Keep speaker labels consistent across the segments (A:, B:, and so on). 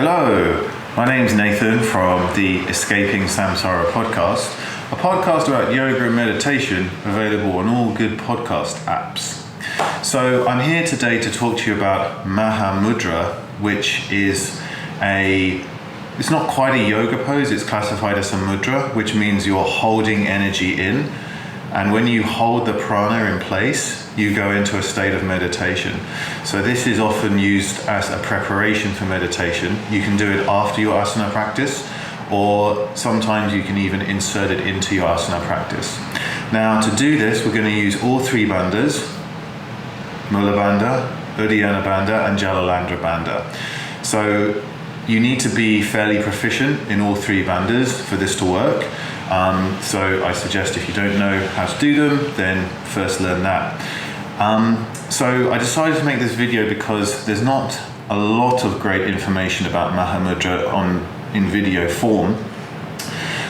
A: Hello, my name's Nathan from the Escaping Samsara podcast, a podcast about yoga and meditation available on all good podcast apps. So I'm here today to talk to you about Maha Mudra, which is it's not quite a yoga pose, it's classified as a mudra, which means you're holding energy in. And when you hold the prana in place, you go into a state of meditation. So this is often used as a preparation for meditation. You can do it after your asana practice, or sometimes you can even insert it into your asana practice. Now to do this, we're going to use all three bandhas, Mula Bandha, Uddiyana Bandha and Jalalandhara Bandha. So you need to be fairly proficient in all three bandhas for this to work. So I suggest if you don't know how to do them, then first learn that. So I decided to make this video because there's not a lot of great information about Maha Mudra in video form.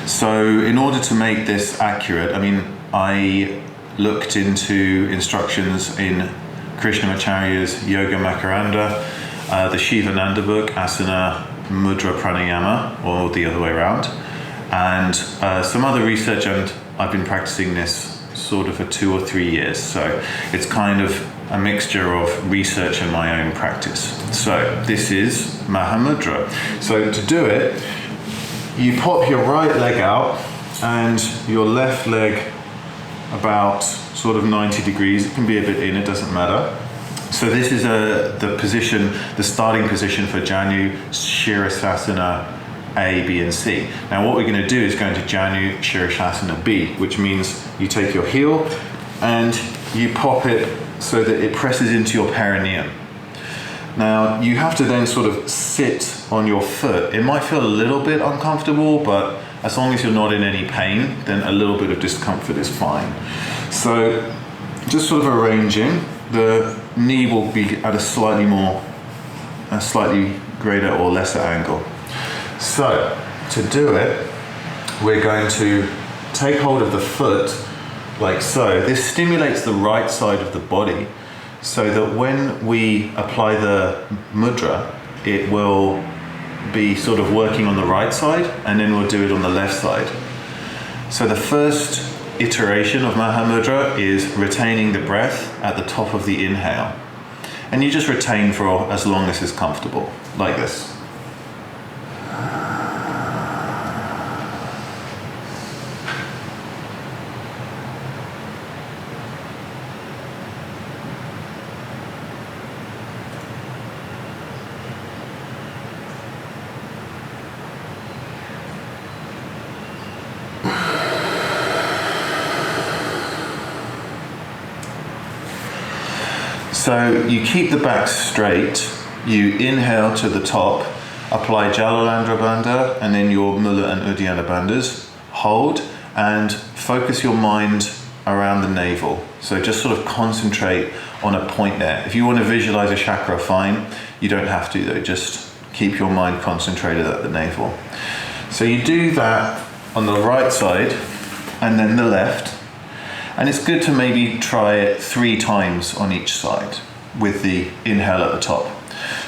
A: So in order to make this accurate, I looked into instructions in Krishnamacharya's Yoga Makaranda, the Shivananda book, Asana, Mudra, Pranayama, or the other way around, and some other research, and I've been practicing this sort of for 2 or 3 years, so it's kind of a mixture of research and my own practice. So this is Maha Mudra. So to do it, you pop your right leg out and your left leg about sort of 90 degrees. It can be a bit in, it doesn't matter. So this is the starting position for Janu Shirasasana A, B, and C. Now what we're going to do is go into Janu Shirasasana B, which means you take your heel and you pop it so that it presses into your perineum. Now you have to then sort of sit on your foot. It might feel a little bit uncomfortable, but as long as you're not in any pain, then a little bit of discomfort is fine. So just sort of arranging, the knee will be at a slightly greater or lesser angle. So to do it, we're going to take hold of the foot like so. This stimulates the right side of the body so that when we apply the mudra, it will be sort of working on the right side, and then we'll do it on the left side. So the first iteration of Maha Mudra is retaining the breath at the top of the inhale. And you just retain for as long as is comfortable, like this. So you keep the back straight, you inhale to the top, apply Jalalandhara Bandha and then your Mula and Uddiyana Bandhas, hold and focus your mind around the navel. So just sort of concentrate on a point there. If you want to visualize a chakra, fine. You don't have to though, just keep your mind concentrated at the navel. So you do that on the right side and then the left. And it's good to maybe try it 3 times on each side with the inhale at the top.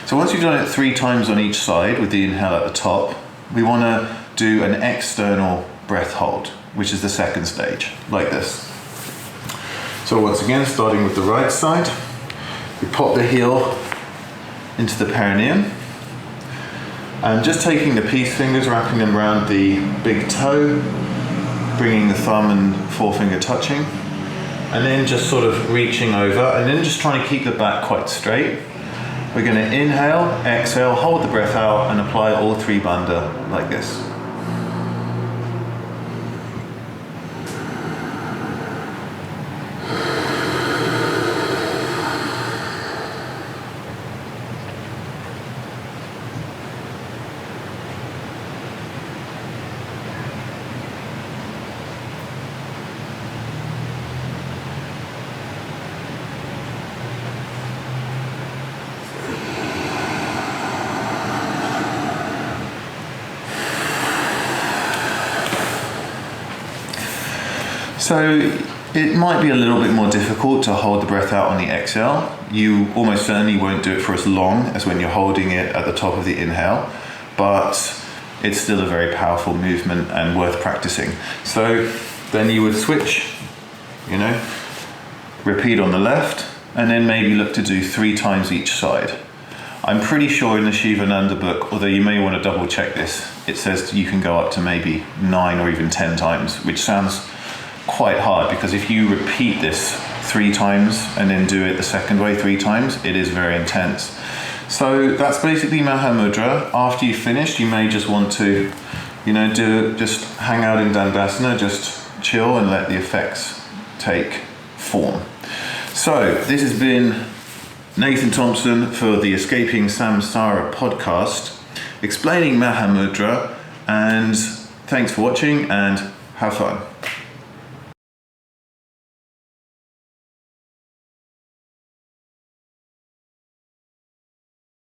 A: So once you've done it 3 times on each side with the inhale at the top, we want to do an external breath hold, which is the second stage, like this. So once again, starting with the right side, we pop the heel into the perineum, and just taking the peace fingers, wrapping them around the big toe, bringing the thumb and forefinger touching, and then just sort of reaching over, and then just trying to keep the back quite straight. We're going to inhale, exhale, hold the breath out, and apply all 3 bandha like this. So it might be a little bit more difficult to hold the breath out on the exhale. You almost certainly won't do it for as long as when you're holding it at the top of the inhale. but it's still a very powerful movement and worth practicing. So then you would switch, repeat on the left, and then maybe look to do 3 times each side. I'm pretty sure in the Shivananda book, although you may want to double check this, it says you can go up to maybe 9 or even 10 times, which sounds quite hard, because if you repeat this 3 times and then do it the second way 3 times, it is very intense. So that's basically Maha Mudra. After you've finished, you may just want to, just hang out in Dandasana, just chill and let the effects take form. So this has been Nathan Thompson for the Escaping Samsara podcast, explaining Maha Mudra, and thanks for watching and have fun.